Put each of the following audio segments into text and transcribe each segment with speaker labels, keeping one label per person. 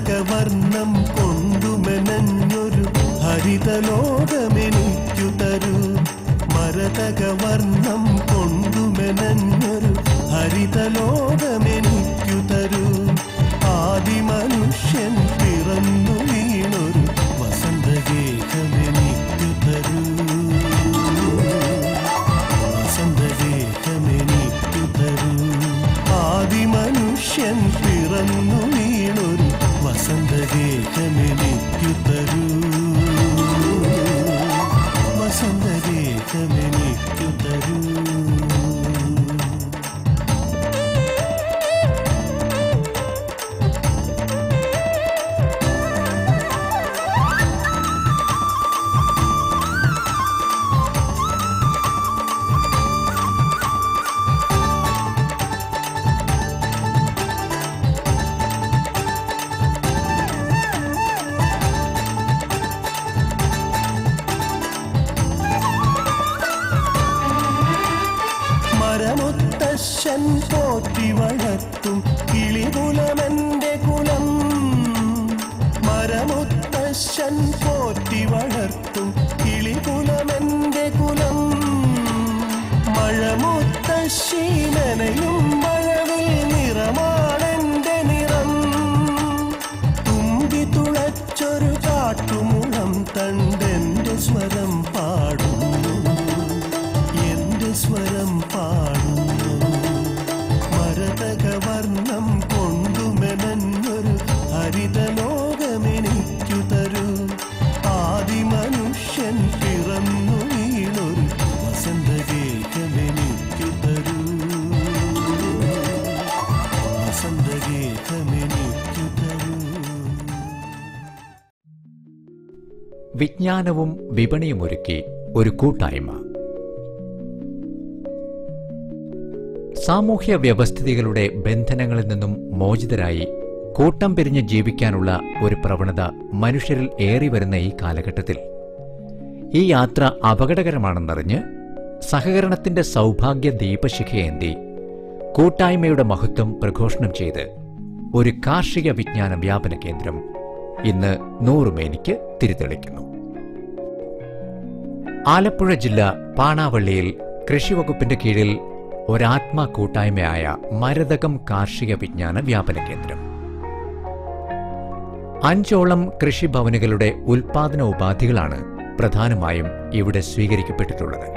Speaker 1: മരതകവർണം കൊണ്ടുമെനഞ്ഞൊരു ഹരിതലോകമെനിക്കു തരൂ. മരതകവർണം കൊണ്ടുമെനഞ്ഞൊരു ഹരിതലോകമെനിക്കു തരൂ. ആദിമനുഷ്യൻ പിറന്നു വീണൊരു വസന്തഗേഹമെനിക്കു തരൂ. വസന്തഗേഹമെനിക്കു തരൂ. ആദിമനുഷ്യൻ പിറന്നു വീണൊരു വസന്തഗേഹമെനിക്കു തരൂ. വസന്തഗേഹമെനിക്കു തരൂ. മരമുത്തശ്ശൻ പോറ്റി വളർത്തും കിളികുലമെന്റെ കുലം. മരമുത്തശ്ശൻ പോറ്റി വളർത്തും കിളികുലമെന്റെ കുലം. മഴമുത്തശ്ശി നനയും മഴവിൽ നിറമാണെന്റെ നിറം. തുമ്പി തുളച്ചൊരു കാട്ടുമുളം തണ്ടെന്റെ സ്വരം പാടുന്നു. എന്റെ സ്വരം പാടുന്നു. മരതകവർണം കൊണ്ടുമെനഞ്ഞൊരു ഹരിതലോകമെനിക്കു തരൂ. ആദിമനുഷ്യൻ പിറന്നു വീണൊരു വസന്തഗേഹമെനിക്കു തരൂ. വസന്തഗേഹമെനിക്കു തരൂ.
Speaker 2: വിജ്ഞാനവും വിപണിയുമൊരുക്കി ഒരു കൂട്ടായ്മ. സാമൂഹ്യ വ്യവസ്ഥിതികളുടെ ബന്ധനങ്ങളിൽ നിന്നും മോചിതരായി കൂട്ടം പിരിഞ്ഞ് ജീവിക്കാനുള്ള ഒരു പ്രവണത മനുഷ്യരിൽ ഏറിവരുന്ന ഈ കാലഘട്ടത്തിൽ ഈ യാത്ര അപകടകരമാണെന്നറിഞ്ഞ് സഹകരണത്തിന്റെ സൗഭാഗ്യ ദീപശിഖയേന്തി കൂട്ടായ്മയുടെ മഹത്വം പ്രഘോഷണം ചെയ്ത് ഒരു കാർഷിക വിജ്ഞാന വ്യാപന കേന്ദ്രം ഇന്ന് 100 മേനിക്ക് തിരിതെളിക്കുന്നു. ആലപ്പുഴ ജില്ല പാണാവള്ളിയിൽ കൃഷിവകുപ്പിന്റെ കീഴിൽ ഒരാത്മാ കൂട്ടായ്മയായ മരതകം കാർഷിക വിജ്ഞാന വ്യാപന കേന്ദ്രം. 5ഓളം കൃഷിഭവനുകളുടെ ഉൽപാദന ഉപാധികളാണ് പ്രധാനമായും ഇവിടെ സ്വീകരിക്കപ്പെട്ടിട്ടുള്ളത്.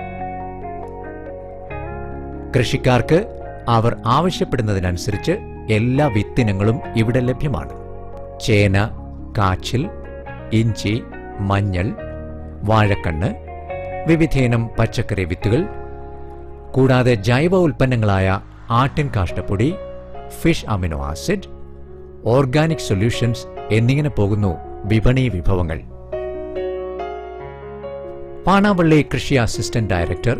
Speaker 2: കൃഷിക്കാർക്ക് അവർ ആവശ്യപ്പെടുന്നതിനനുസരിച്ച് എല്ലാ വിത്തിനങ്ങളും ഇവിടെ ലഭ്യമാണ്. ചേന, കാച്ചിൽ, ഇഞ്ചി, മഞ്ഞൾ, വാഴക്കണ്ണ്, വിവിധയിനം പച്ചക്കറി വിത്തുകൾ, കൂടാതെ ജൈവ ഉൽപ്പന്നങ്ങളായ ആട്ടിൻ കാഷ്ടപ്പൊടി, fish amino acid, organic solutions എന്നിങ്ങനെ പോകുന്നു വിപണി വിഭവങ്ങൾ. പാണാവള്ളി കൃഷി assistant director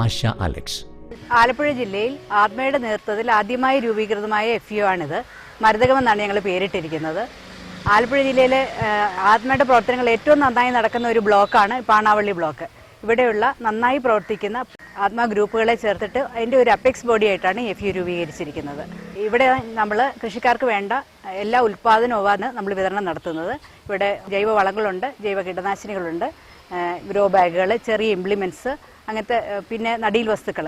Speaker 2: Asha Alex.
Speaker 3: Alappuzha ജില്ലയിൽ ആത്മയുടെ നേതൃത്വത്തിൽ ആദ്യമായി രൂപീകൃതമായ FAO ആണിത്. മരതകം എന്നാണ് ഞങ്ങൾ പേരിട്ടിരിക്കുന്നത്. ആലപ്പുഴ ജില്ലയിലെ ആത്മയുടെ പ്രവർത്തനങ്ങൾ ഏറ്റവും നന്നായി നടക്കുന്ന ഒരു ബ്ലോക്കാണ് പാണാവള്ളി ബ്ലോക്ക്. ഇവിടെയുള്ള നന്നായി പ്രവർത്തിക്കുന്ന ആത്മാ ഗ്രൂപ്പുകളെ ചേർത്തിട്ട് അതിൻ്റെ ഒരു അപ്പെക്സ് ബോഡി ആയിട്ടാണ് FAO രൂപീകരിച്ചിരിക്കുന്നത്. ഇവിടെ നമ്മൾ കൃഷിക്കാർക്ക് വേണ്ട എല്ലാ ഉൽപ്പാദനവുമാണ് നമ്മൾ വിതരണം നടത്തുന്നത്. ഇവിടെ ജൈവ വളങ്ങളുണ്ട്, ജൈവ കീടനാശിനികളുണ്ട്, ഗ്രോ ബാഗുകൾ, ചെറിയ ഇംപ്ലിമെൻറ്റ്സ്, അങ്ങനത്തെ പിന്നെ നടീൽ വസ്തുക്കൾ,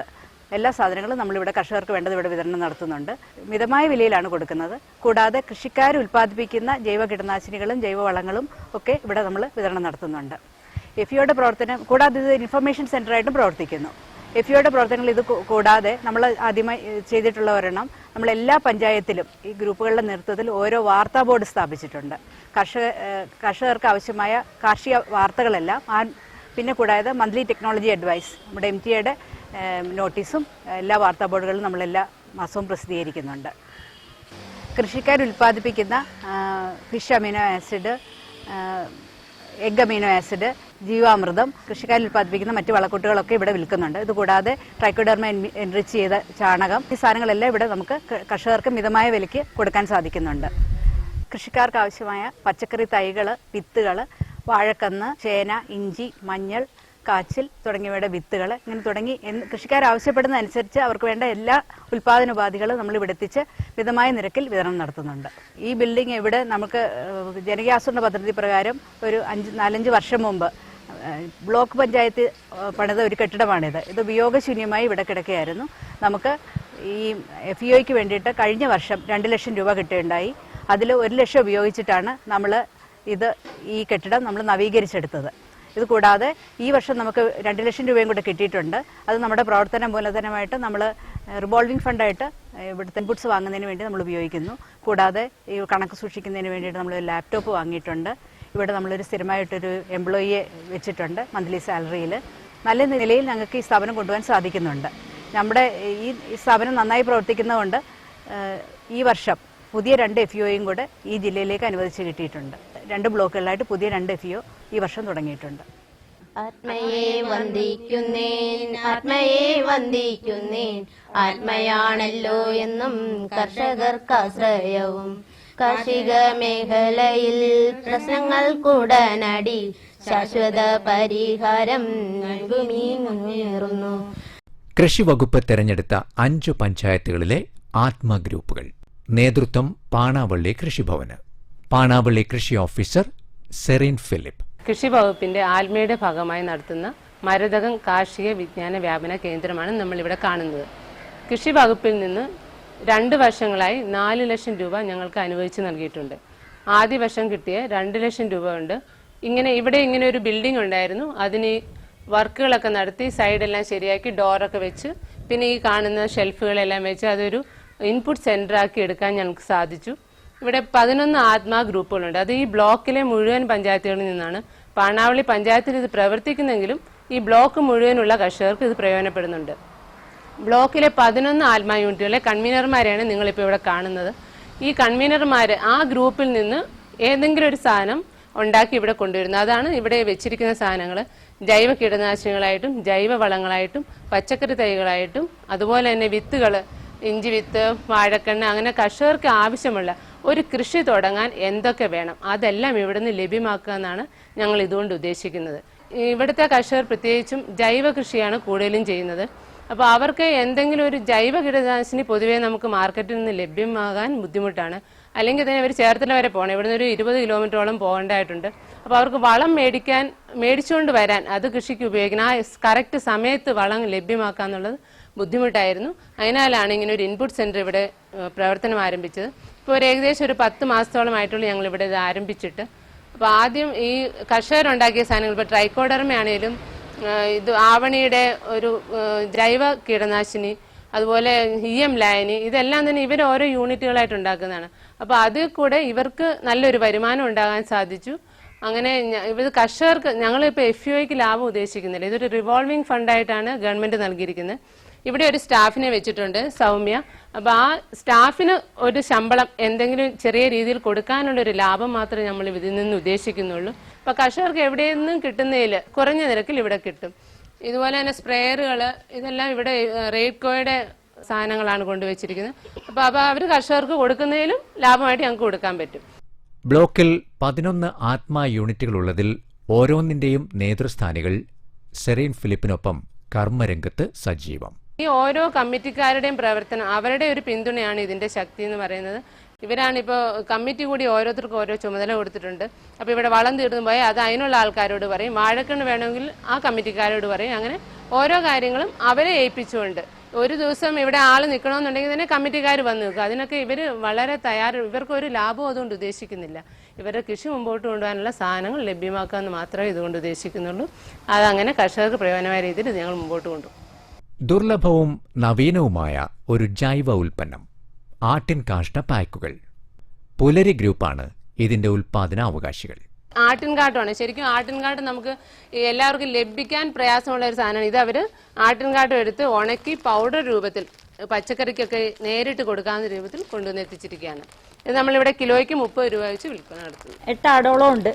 Speaker 3: എല്ലാ സാധനങ്ങളും നമ്മളിവിടെ കർഷകർക്ക് വേണ്ടത് ഇവിടെ വിതരണം നടത്തുന്നുണ്ട്. മിതമായ വിലയിലാണ് കൊടുക്കുന്നത്. കൂടാതെ കൃഷിക്കാർ ഉൽപ്പാദിപ്പിക്കുന്ന ജൈവ കീടനാശിനികളും ജൈവ വളങ്ങളും ഒക്കെ ഇവിടെ നമ്മൾ വിതരണം നടത്തുന്നുണ്ട്. FAOയുടെ പ്രവർത്തനം കൂടാതെ ഇത് ഇൻഫർമേഷൻ സെൻ്ററായിട്ടും പ്രവർത്തിക്കുന്നു. FAOയുടെ പ്രവർത്തനങ്ങൾ ഇത് കൂടാതെ നമ്മൾ ആദ്യമായി ചെയ്തിട്ടുള്ള ഒരെണ്ണം, നമ്മളെല്ലാ പഞ്ചായത്തിലും ഈ ഗ്രൂപ്പുകളുടെ നേതൃത്വത്തിൽ ഓരോ വാർത്താ ബോർഡ് സ്ഥാപിച്ചിട്ടുണ്ട്. കർഷകർക്ക് ആവശ്യമായ കാർഷിക വാർത്തകളെല്ലാം, പിന്നെ കൂടാതെ മന്ത്ലി ടെക്നോളജി അഡ്വൈസ്, നമ്മുടെ MTAയുടെ നോട്ടീസും എല്ലാ വാർത്താ ബോർഡുകളും നമ്മളെല്ലാ മാസവും പ്രസിദ്ധീകരിക്കുന്നുണ്ട്. കൃഷിക്കാർ ഉൽപ്പാദിപ്പിക്കുന്ന fish amino acid, egg amino acid, ജീവാമൃതം, കൃഷിക്കാർ ഉൽപ്പാദിപ്പിക്കുന്ന മറ്റ് വളക്കൂട്ടുകളൊക്കെ ഇവിടെ വിൽക്കുന്നുണ്ട്. ഇതുകൂടാതെ ട്രൈക്കോഡെർമ എൻറിച്ച് ചെയ്ത ചാണകം, ഈ സാധനങ്ങളെല്ലാം ഇവിടെ നമുക്ക് കർഷകർക്ക് മിതമായ വിലയ്ക്ക് കൊടുക്കാൻ സാധിക്കുന്നുണ്ട്. കൃഷിക്കാർക്ക് ആവശ്യമായ പച്ചക്കറി തൈകൾ, വിത്തുകൾ, വാഴക്കന്ന്, ചേന, ഇഞ്ചി, മഞ്ഞൾ, കാച്ചിൽ തുടങ്ങിയവയുടെ വിത്തുകൾ ഇങ്ങനെ തുടങ്ങി കൃഷിക്കാർ ആവശ്യപ്പെടുന്നതനുസരിച്ച് അവർക്ക് വേണ്ട എല്ലാ ഉൽപ്പാദനോപാധികളും നമ്മൾ ഇവിടെ എത്തിച്ച് മിതമായ നിരക്കിൽ വിതരണം നടത്തുന്നുണ്ട്. ഈ ബിൽഡിംഗ് ഇവിടെ നമുക്ക് ജനകീയാസൂത്രണ പദ്ധതി പ്രകാരം ഒരു 4-5 വർഷം മുമ്പ് ബ്ലോക്ക് പഞ്ചായത്ത് പണിത ഒരു കെട്ടിടമാണിത്. ഇത് ഉപയോഗശൂന്യമായി ഇവിടെ കിടക്കുകയായിരുന്നു. നമുക്ക് ഈ FEOയ്ക്ക് വേണ്ടിയിട്ട് കഴിഞ്ഞ വർഷം 2 ലക്ഷം രൂപ കിട്ടുകയുണ്ടായി. അതിൽ 1 ലക്ഷം ഉപയോഗിച്ചിട്ടാണ് നമ്മൾ ഈ കെട്ടിടം നമ്മൾ നവീകരിച്ചെടുത്തത്. ഇത് കൂടാതെ ഈ വർഷം നമുക്ക് 2 ലക്ഷം രൂപയും കൂടെ കിട്ടിയിട്ടുണ്ട്. അത് നമ്മുടെ പ്രവർത്തന മൂലധനമായിട്ട് നമ്മൾ റിവോൾവിംഗ് ഫണ്ടായിട്ട് ഇവിടുത്തെ ഇൻപുട്സ് വാങ്ങുന്നതിന് വേണ്ടി നമ്മൾ ഉപയോഗിക്കുന്നു. കൂടാതെ ഈ കണക്ക് സൂക്ഷിക്കുന്നതിന് വേണ്ടിയിട്ട് നമ്മൾ ലാപ്ടോപ്പ് വാങ്ങിയിട്ടുണ്ട്. ഇവിടെ നമ്മളൊരു സ്ഥിരമായിട്ടൊരു എംപ്ലോയിയെ വെച്ചിട്ടുണ്ട് മന്ത്ലി സാലറിയിൽ. നല്ല നിലയിൽ ഞങ്ങൾക്ക് ഈ സ്ഥാപനം കൊണ്ടുപോകാൻ സാധിക്കുന്നുണ്ട്. നമ്മുടെ ഈ സ്ഥാപനം നന്നായി പ്രവർത്തിക്കുന്നതുകൊണ്ട് ഈ വർഷം പുതിയ 2 FEOയും കൂടെ ഈ ജില്ലയിലേക്ക് അനുവദിച്ച് കിട്ടിയിട്ടുണ്ട്. 2 ബ്ലോക്കുകളിലായിട്ട് പുതിയ 2 FEO ഈ വർഷം തുടങ്ങിയിട്ടുണ്ട്.
Speaker 4: ആത്മയെ വന്ദിക്കുന്നേൻ, ആത്മയെ വന്ദിക്കുന്നേൻ, ആത്മയാണല്ലോ എന്നും കർഷകർക്കാശ്രയവും. കാർഷിക മേഖലയിൽ പ്രശ്നങ്ങൾക്കുടനടി ശാശ്വത പരിഹാരം നൽകുമീ മുന്നേറുന്നു.
Speaker 2: കൃഷി വകുപ്പ് തെരഞ്ഞെടുത്ത 5 പഞ്ചായത്തുകളിലെ ആത്മഗ്രൂപ്പുകൾ. നേതൃത്വം പാണാവള്ളി കൃഷിഭവന്. പാണാവള്ളി കൃഷി ഓഫീസർ സെറീൻ ഫിലിപ്പ്.
Speaker 5: കൃഷി വകുപ്പിന്റെ ആത്മയുടെ ഭാഗമായി നടത്തുന്ന മരതകം കാർഷിക വിജ്ഞാന വ്യാപന കേന്ദ്രമാണ് നമ്മളിവിടെ കാണുന്നത്. കൃഷി വകുപ്പിൽ നിന്ന് 2 വർഷങ്ങളായി 4 ലക്ഷം രൂപ ഞങ്ങൾക്ക് അനുവദിച്ച് നൽകിയിട്ടുണ്ട്. ആദ്യ വർഷം കിട്ടിയ 2 ലക്ഷം രൂപ കൊണ്ട് ഇവിടെ ഒരു ബിൽഡിംഗ് ഉണ്ടായിരുന്നു. അതിന് വർക്കുകളൊക്കെ നടത്തി സൈഡെല്ലാം ശരിയാക്കി ഡോറൊക്കെ വെച്ച് പിന്നെ ഈ കാണുന്ന ഷെൽഫുകളെല്ലാം വെച്ച് അതൊരു ഇൻപുട്ട് സെന്റർ ആക്കി എടുക്കാൻ ഞങ്ങൾക്ക് സാധിച്ചു. ഇവിടെ 11 ആത്മാ ഗ്രൂപ്പുകളുണ്ട്. അത് ഈ ബ്ലോക്കിലെ മുഴുവൻ പഞ്ചായത്തുകളിൽ നിന്നാണ്. പാണാവള്ളി പഞ്ചായത്തിൽ ഇത് പ്രവർത്തിക്കുന്നെങ്കിലും ഈ ബ്ലോക്ക് മുഴുവനുള്ള കർഷകർക്ക് ഇത് പ്രയോജനപ്പെടുന്നുണ്ട്. ബ്ലോക്കിലെ 11 ആത്മാ യൂണിറ്റുകളിലെ കൺവീനർമാരെയാണ് നിങ്ങളിപ്പോൾ ഇവിടെ കാണുന്നത്. ഈ കൺവീനർമാർ ആ ഗ്രൂപ്പിൽ നിന്ന് ഏതെങ്കിലും ഒരു സാധനം ഉണ്ടാക്കി ഇവിടെ കൊണ്ടുവരുന്നത്. അതാണ് ഇവിടെ വെച്ചിരിക്കുന്ന സാധനങ്ങൾ. ജൈവ കീടനാശിനികളായിട്ടും ജൈവ വളങ്ങളായിട്ടും പച്ചക്കറി തൈകളായിട്ടും അതുപോലെ തന്നെ വിത്തുകൾ, ഇഞ്ചി വിത്ത്, വാഴക്കണ്ണ്, അങ്ങനെ കർഷകർക്ക് ആവശ്യമുള്ള ഒരു കൃഷി തുടങ്ങാൻ എന്തൊക്കെ വേണം അതെല്ലാം ഇവിടുന്ന് ലഭ്യമാക്കുക എന്നാണ് ഞങ്ങൾ ഇതുകൊണ്ട് ഉദ്ദേശിക്കുന്നത്. ഇവിടുത്തെ കർഷകർ പ്രത്യേകിച്ചും ജൈവ കൃഷിയാണ് കൂടുതലും ചെയ്യുന്നത്. അപ്പോൾ അവർക്ക് എന്തെങ്കിലും ഒരു ജൈവ കീടനാശിനി പൊതുവേ നമുക്ക് മാർക്കറ്റിൽ നിന്ന് ലഭ്യമാകാൻ ബുദ്ധിമുട്ടാണ്. അല്ലെങ്കിൽ തന്നെ അവർ ചേർത്തല വരെ പോകണം. ഇവിടുന്ന് ഒരു 20 കിലോമീറ്ററോളം പോകേണ്ടതായിട്ടുണ്ട്. അപ്പോൾ അവർക്ക് വളം മേടിച്ചുകൊണ്ട് വരാൻ, അത് കൃഷിക്ക് ഉപയോഗിക്കണം, ആ കറക്റ്റ് സമയത്ത് വളം ലഭ്യമാക്കുക എന്നുള്ളത് ബുദ്ധിമുട്ടായിരുന്നു. അതിനാലാണ് ഇങ്ങനെ ഒരു ഇൻപുട്ട് സെന്റർ ഇവിടെ പ്രവർത്തനം ആരംഭിച്ചത്. ഇപ്പോൾ ഏകദേശം ഒരു 10 മാസത്തോളമായിട്ടുള്ള ഞങ്ങൾ ഇവിടെ ഇത് ആരംഭിച്ചിട്ട്. അപ്പോൾ ആദ്യം ഈ കർഷകരുണ്ടാക്കിയ സാധനങ്ങൾ, ഇപ്പോൾ ട്രൈക്കോഡർമ ആണെങ്കിലും ഇത് ആവണിയുടെ ഒരു ജൈവ കീടനാശിനി, അതുപോലെ EM ലായനി, ഇതെല്ലാം തന്നെ ഇവർ ഓരോ യൂണിറ്റുകളായിട്ട് ഉണ്ടാക്കുന്നതാണ്. അപ്പോൾ അതിൽ കൂടെ ഇവർക്ക് നല്ലൊരു വരുമാനം ഉണ്ടാകാൻ സാധിച്ചു. അങ്ങനെ ഇത് കർഷകർക്ക് ഞങ്ങളിപ്പോൾ FEOയ്ക്ക് ലാഭം ഉദ്ദേശിക്കുന്നില്ല. ഇതൊരു റിവോൾവിംഗ് ഫണ്ടായിട്ടാണ് ഗവൺമെന്റ് നൽകിയിരിക്കുന്നത്. ഇവിടെ ഒരു സ്റ്റാഫിനെ വെച്ചിട്ടുണ്ട്, സൗമ്യ. അപ്പോൾ ആ സ്റ്റാഫിന് ഒരു ശമ്പളം എന്തെങ്കിലും ചെറിയ രീതിയിൽ കൊടുക്കാനുള്ള ഒരു ലാഭം മാത്രമേ നമ്മൾ ഇതിൽ നിന്ന് ഉദ്ദേശിക്കുന്നുള്ളൂ. അപ്പോൾ കർഷകർക്ക് എവിടെ നിന്നും കിട്ടുന്നതിൽ കുറഞ്ഞ നിരക്കിൽ ഇവിടെ കിട്ടും. ഇതുപോലെ തന്നെ സ്പ്രേയറുകൾ, ഇതെല്ലാം ഇവിടെ റേഡ്കോയുടെ സാധനങ്ങളാണ് കൊണ്ടുവച്ചിരിക്കുന്നത്. അപ്പോൾ അവർ കർഷകർക്ക് കൊടുക്കുന്നതിലും ലാഭമായിട്ട് ഞങ്ങൾക്ക് കൊടുക്കാൻ പറ്റും.
Speaker 2: ബ്ലോക്കിൽ 11 ആത്മാ യൂണിറ്റുകളുള്ളതിൽ ഓരോന്നിന്റെയും നേതൃസ്ഥാനികൾ സെറീൻ ഫിലിപ്പിനൊപ്പം കർമ്മരംഗത്ത് സജീവം.
Speaker 5: ഈ ഓരോ കമ്മിറ്റിക്കാരുടെയും പ്രവർത്തനം, അവരുടെ ഒരു പിന്തുണയാണ് ഇതിന്റെ ശക്തി എന്ന് പറയുന്നത്. ഇവരാണിപ്പോൾ കമ്മിറ്റി കൂടി ഓരോരുത്തർക്കും ഓരോ ചുമതല കൊടുത്തിട്ടുണ്ട്. അപ്പോൾ ഇവിടെ വളം തീർന്നു പോയാൽ അത് അതിനുള്ള ആൾക്കാരോട് പറയും, വാഴക്കണ്ണ് വേണമെങ്കിൽ ആ കമ്മിറ്റിക്കാരോട് പറയും. അങ്ങനെ ഓരോ കാര്യങ്ങളും അവരെ ഏൽപ്പിച്ചുകൊണ്ട് ഒരു ദിവസം ഇവിടെ ആൾ നിൽക്കണമെന്നുണ്ടെങ്കിൽ തന്നെ കമ്മിറ്റിക്കാർ വന്ന് നിൽക്കും. അതിനൊക്കെ ഇവർ വളരെ ഇവർക്ക് ഒരു ലാഭം അതുകൊണ്ട് ഉദ്ദേശിക്കുന്നില്ല. ഇവരുടെ കൃഷി മുമ്പോട്ട് കൊണ്ടുപോകാനുള്ള സാധനങ്ങൾ ലഭ്യമാക്കുക എന്ന് മാത്രമേ ഇതുകൊണ്ട് ഉദ്ദേശിക്കുന്നുള്ളൂ. അതങ്ങനെ കർഷകർക്ക് പ്രയോജനമായ രീതിയിൽ ഞങ്ങൾ മുമ്പോട്ട് കൊണ്ടുപോകും.
Speaker 2: ദുർലഭവും നവീനവുമായ ഒരു ജൈവ ഉൽപ്പന്നം, ആട്ടിൻ കാഷ്ട പാക്കുകൾ. പുലരി ഗ്രൂപ്പാണ് ഇതിന്റെ ഉൽപാദനാവകാശികൾ.
Speaker 5: ആട്ടിൻകാട്ടമാണ് ശരിക്കും. ആട്ടിൻകാട്ട് നമുക്ക് എല്ലാവർക്കും ലഭിക്കാൻ പ്രയാസമുള്ള ഒരു സാധനമാണ്. ഇത് അവർ ആട്ടിൻകാട്ടം എടുത്ത് ഉണക്കി പൗഡർ രൂപത്തിൽ പച്ചക്കറിക്കൊക്കെ നേരിട്ട് കൊടുക്കാവുന്ന രൂപത്തിൽ കൊണ്ടുവന്ന് എത്തിച്ചിരിക്കുകയാണ്. ഇത് നമ്മളിവിടെ കിലോയ്ക്ക് 30 രൂപ വെച്ച് വിൽപ്പന നടത്തുന്നു.
Speaker 6: 8 ആടോളം ഉണ്ട്.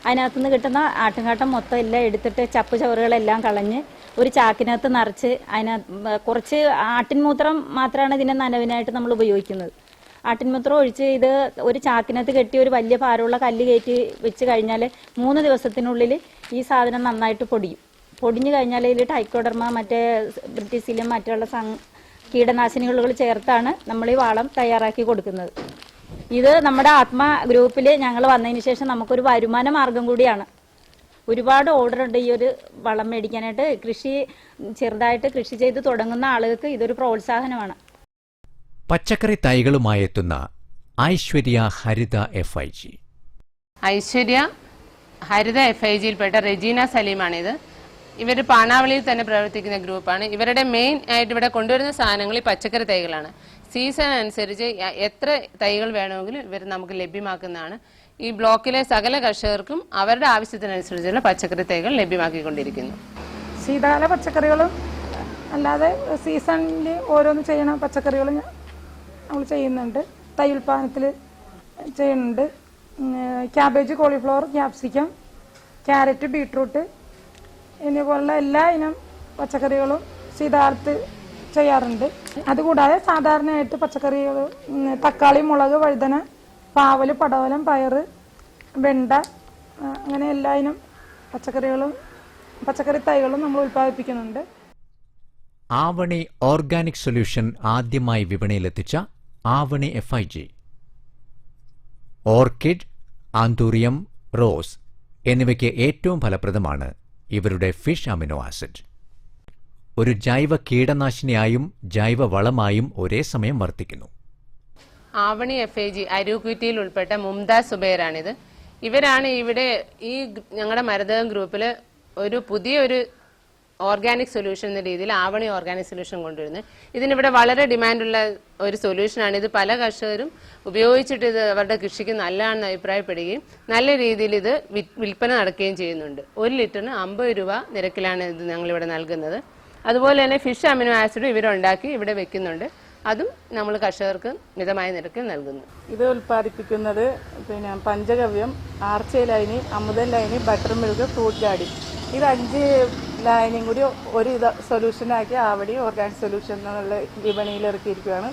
Speaker 6: അതിനകത്തുനിന്ന് കിട്ടുന്ന ആട്ടിൻകാട്ടം മൊത്തം എല്ലാം എടുത്തിട്ട് ചപ്പ് ചവറുകളെല്ലാം കളഞ്ഞ് ഒരു ചാക്കിനകത്ത് നിറച്ച് കുറച്ച് ആട്ടിൻമൂത്രം മാത്രമാണ് ഇതിനെ നനവിനായിട്ട് നമ്മൾ ഉപയോഗിക്കുന്നത്. ആട്ടിൻമൂത്രം ഒഴിച്ച് ഇത് ഒരു ചാക്കിനകത്ത് കെട്ടി ഒരു വലിയ ഭാരമുള്ള കല്ല് കയറ്റി വെച്ച് കഴിഞ്ഞാൽ 3 ദിവസത്തിനുള്ളിൽ ഈ സാധനം നന്നായിട്ട് പൊടിയും. പൊടിഞ്ഞു കഴിഞ്ഞാൽ ഇതിൽ ടൈക്കോഡർമ മറ്റേ ബ്രിട്ടീസിലും മറ്റുള്ള കീടനാശിനികൾ ചേർത്താണ് നമ്മൾ ഈ വളം തയ്യാറാക്കി കൊടുക്കുന്നത്. ഇത് നമ്മുടെ ആത്മ ഗ്രൂപ്പിൽ ഞങ്ങൾ വന്നതിന് ശേഷം നമുക്കൊരു വരുമാന മാർഗം കൂടിയാണ്. ഒരുപാട് ഓർഡർ ഉണ്ട് ഈ ഒരു വളം മേടിക്കാനായിട്ട്. ചെറുതായിട്ട് കൃഷി ചെയ്ത് തുടങ്ങുന്ന ആളുകൾക്ക് ഇതൊരു പ്രോത്സാഹനമാണ്.
Speaker 2: പച്ചക്കറി തൈകളുമായി എത്തുന്ന ഐശ്വര്യ ഹരിത FIG.
Speaker 5: ഐശ്വര്യ ഹരിത FIGയിൽപ്പെട്ട റെജീന സലീമാണിത്. ഇവർ പാണാവളിയിൽ തന്നെ പ്രവർത്തിക്കുന്ന ഗ്രൂപ്പാണ്. ഇവരുടെ മെയിൻ ആയിട്ട് ഇവിടെ കൊണ്ടുവരുന്ന സാധനങ്ങൾ ഈ പച്ചക്കറി തൈകളാണ്. സീസൺ അനുസരിച്ച് എത്ര തൈകൾ വേണമെങ്കിലും ഇവർ നമുക്ക് ലഭ്യമാക്കുന്നതാണ്. ഈ ബ്ലോക്കിലെ സകല കർഷകർക്കും അവരുടെ ആവശ്യത്തിനനുസരിച്ചുള്ള പച്ചക്കറി തൈകൾ ലഭ്യമാക്കിക്കൊണ്ടിരിക്കുന്നു.
Speaker 7: ശീതകാല പച്ചക്കറികളും അല്ലാതെ സീസണിൽ ഓരോന്ന് ചെയ്യണ പച്ചക്കറികളും നമ്മൾ ചെയ്യുന്നുണ്ട്. തൈ ഉൽപ്പാദനത്തിൽ ചെയ്യുന്നുണ്ട്. Cabbage, cauliflower, capsicum, carrot, beetroot എന്നിവ പോലുള്ള എല്ലാ ഇനം പച്ചക്കറികളും ശീതകാലത്ത് ചെയ്യാറുണ്ട്. അതുകൂടാതെ സാധാരണയായിട്ട് പച്ചക്കറികൾ തക്കാളി, മുളക്, വഴുതന, പാവല്, പടവലം, പയറ്, വെണ്ട അങ്ങനെ എല്ലാ ഇനം പച്ചക്കറി തൈകളും നമ്മൾ ഉൽപ്പാദിപ്പിക്കുന്നുണ്ട്.
Speaker 2: ആവണി ഓർഗാനിക് സൊല്യൂഷൻ ആദ്യമായി വിപണിയിലെത്തിച്ച Avani FIG. Orchid, anthurium, rose എന്നിവയ്ക്ക് ഏറ്റവും ഫലപ്രദമാണ് ഇവരുടെ ഫിഷ് അമിനോ ആസിഡ്. ഒരു ജൈവ കീടനാശിനിയായും ജൈവ വളമായും ഒരേ സമയം വർത്തിക്കുന്നു.
Speaker 5: ആവണി FIG അരൂക്കുറ്റിയിൽ ഉൾപ്പെട്ട മുംതാസ് സുബൈറാണിത്. ഇവരാണ് ഇവിടെ ഈ ഞങ്ങളുടെ മരതകം ഗ്രൂപ്പിൽ ഒരു പുതിയൊരു ഓർഗാനിക് സൊല്യൂഷൻ എന്ന രീതിയിൽ ആവണി ഓർഗാനിക് സൊല്യൂഷൻ കൊണ്ടുവരുന്നത്. ഇതിനിവിടെ വളരെ ഡിമാൻഡുള്ള ഒരു സൊല്യൂഷനാണ്. ഇത് പല കർഷകരും ഉപയോഗിച്ചിട്ട് ഇത് അവരുടെ കൃഷിക്ക് നല്ലതാണെന്ന് അഭിപ്രായപ്പെടുകയും നല്ല രീതിയിൽ ഇത് വിൽപ്പന നടക്കുകയും ചെയ്യുന്നുണ്ട്. 1 ലിറ്ററിന് 50 രൂപ നിരക്കിലാണ് ഇത് ഞങ്ങളിവിടെ നൽകുന്നത്. അതുപോലെ തന്നെ ഫിഷ് അമിനോ ആസിഡും ഇവരുണ്ടാക്കി ഇവിടെ വെക്കുന്നുണ്ട്. അതും നമ്മൾ കർഷകർക്ക് മിതമായ നിരക്കിൽ നൽകുന്നു.
Speaker 7: ഇത് ഉൽപ്പാദിപ്പിക്കുന്നത് പഞ്ചഗവ്യം, ആർച്ചെ ലൈനി, അമുദൻ ലൈനി, ബട്ടർ മിൽക്ക്, ഫ്രൂട്ട് ഗാഡി, ഇത് 5 ലൈനും കൂടി ഒരു സൊല്യൂഷനാക്കി ആവണി ഓർഗാനിക് സൊല്യൂഷൻ എന്നുള്ള വിപണിയിൽ ഇറക്കിയിരിക്കുകയാണ്.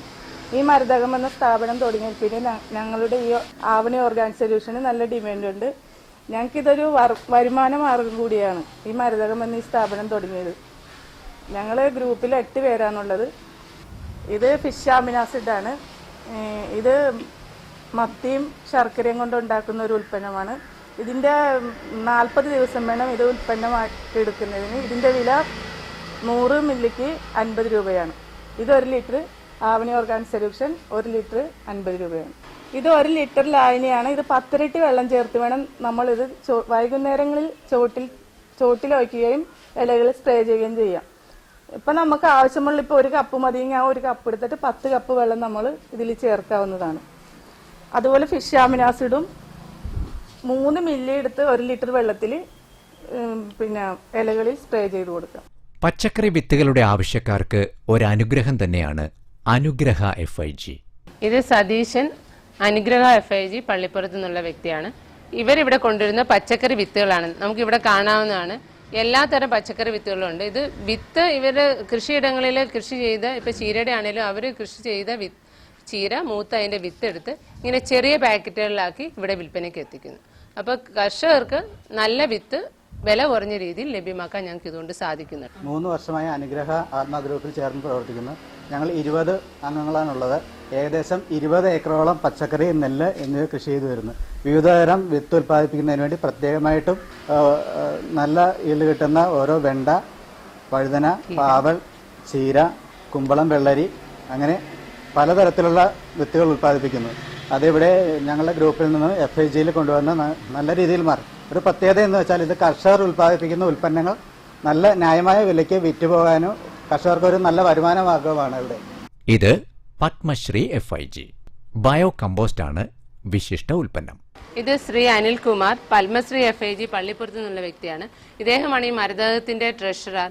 Speaker 7: ഈ മരതകം എന്ന സ്ഥാപനം തുടങ്ങിയ പിന്നെ ഞങ്ങളുടെ ഈ ആവണി ഓർഗാനിക് സൊല്യൂഷന് നല്ല ഡിമാൻഡുണ്ട്. ഞങ്ങൾക്കിതൊരു വരുമാന മാർഗം കൂടിയാണ് ഈ മരതകം എന്ന ഈ സ്ഥാപനം തുടങ്ങിയത്. ഞങ്ങൾ ഗ്രൂപ്പിൽ 8 പേരാണുള്ളത്. ഇത് ഫിഷ് അമിനാസിഡാണ്. ഇത് മത്തിയും ശർക്കരയും കൊണ്ട് ഉണ്ടാക്കുന്ന ഒരു ഉൽപ്പന്നമാണ്. ഇതിൻ്റെ 40 ദിവസം വേണം ഇത് ഉൽപ്പന്നമാക്കി എടുക്കുന്നതിന്. ഇതിൻ്റെ വില 100 മില്ലിക്ക് 50 രൂപയാണ്. ഇത് 1 litre Avani organic solution 1 litre 50 രൂപയാണ്. ഇത് 1 ലിറ്റർ ലായനിയാണ്. ഇത് 10 ഇരട്ടി വെള്ളം ചേർത്ത് വേണം നമ്മളിത് വൈകുന്നേരങ്ങളിൽ ചോട്ടിൽ വയ്ക്കുകയും ഇലകൾ സ്പ്രേ ചെയ്യുകയും ചെയ്യാം. ഇപ്പം നമുക്ക് ആവശ്യമുള്ള ഇപ്പോൾ 1 കപ്പ് മതിയെങ്കിൽ ആ 1 കപ്പ് എടുത്തിട്ട് 10 കപ്പ് വെള്ളം നമ്മൾ ഇതിൽ ചേർക്കാവുന്നതാണ്. അതുപോലെ ഫിഷ് അമിനാസിഡും 3 മില്ലി എടുത്ത് 1 ലിറ്റർ വെള്ളത്തിൽ ഇലകളിൽ സ്പ്രേ ചെയ്ത് കൊടുക്കാം.
Speaker 2: പച്ചക്കറി വിത്തുകളുടെ ആവശ്യക്കാർക്ക് ഒരനുഗ്രഹം തന്നെയാണ് അനുഗ്രഹ FIG.
Speaker 5: ഇത് സതീശൻ, അനുഗ്രഹ FIG പള്ളിപ്പുറത്ത് നിന്നുള്ള വ്യക്തിയാണ്. ഇവരിവിടെ കൊണ്ടുവരുന്ന പച്ചക്കറി വിത്തുകളാണ്. നമുക്കിവിടെ കാണാവുന്നതാണ്. എല്ലാത്തരം പച്ചക്കറി വിത്തുകളും ഉണ്ട്. ഇത് വിത്ത് ഇവർ കൃഷിയിടങ്ങളിൽ കൃഷി ചെയ്ത, ഇപ്പം ചീരയുടെ ആണെങ്കിലും അവർ കൃഷി ചെയ്ത ചീര മൂത്ത അതിൻ്റെ വിത്തെടുത്ത് ഇങ്ങനെ ചെറിയ പാക്കറ്റുകളിലാക്കി ഇവിടെ വിൽപ്പനയ്ക്ക് എത്തിക്കുന്നു. അപ്പോൾ കർഷകർക്ക് നല്ല വിത്ത് വില കുറഞ്ഞ രീതിയിൽ ലഭ്യമാക്കാൻ ഞങ്ങൾക്ക് ഇതുകൊണ്ട് സാധിക്കുന്നുണ്ട്.
Speaker 8: 3 വർഷമായി അനുഗ്രഹ ആത്മ ഗ്രൂപ്പിൽ ചേർന്ന് പ്രവർത്തിക്കുന്നു. ഞങ്ങൾ 20 അംഗങ്ങളാണുള്ളത്. ഏകദേശം 20 ഏക്കറോളം പച്ചക്കറി, നെല്ല് എന്നിവ കൃഷി ചെയ്തു വരുന്നു. വിവിധതരം വിത്ത് ഉൽപ്പാദിപ്പിക്കുന്നതിന് വേണ്ടി പ്രത്യേകമായിട്ടും നല്ല ഈൽഡ് കിട്ടുന്ന ഓരോ വെണ്ട, വഴുതന, പാവൽ, ചീര, കുമ്പളം, വെള്ളരി അങ്ങനെ പലതരത്തിലുള്ള വിത്തുകൾ ഉൽപ്പാദിപ്പിക്കുന്നു. അതിവിടെ ഞങ്ങളുടെ ഗ്രൂപ്പിൽ നിന്ന് FIGയിൽ കൊണ്ടുവന്ന് നല്ല രീതിയിൽ മാറി. ഒരു പ്രത്യേകത എന്ന് വെച്ചാൽ ഇത് കർഷകർ ഉൽപ്പാദിപ്പിക്കുന്ന ഉൽപ്പന്നങ്ങൾ നല്ല ന്യായമായ വിലയ്ക്ക് വിറ്റുപോകാനും കർഷകർക്ക് ഒരു നല്ല വരുമാന മാർഗമാണ് ഇവിടെ.
Speaker 2: ഇത് പത്മശ്രീ FIG. ബയോ കമ്പോസ്റ്റ് ആണ് വിശിഷ്ട ഉൽപ്പന്നം.
Speaker 5: ഇത് ശ്രീ അനിൽകുമാർ, പത്മശ്രീ FIG പള്ളിപ്പുറത്ത് നിന്നുള്ള വ്യക്തിയാണ്. ഇദ്ദേഹമാണ് ഈ മരതകത്തിന്റെ ട്രഷറർ.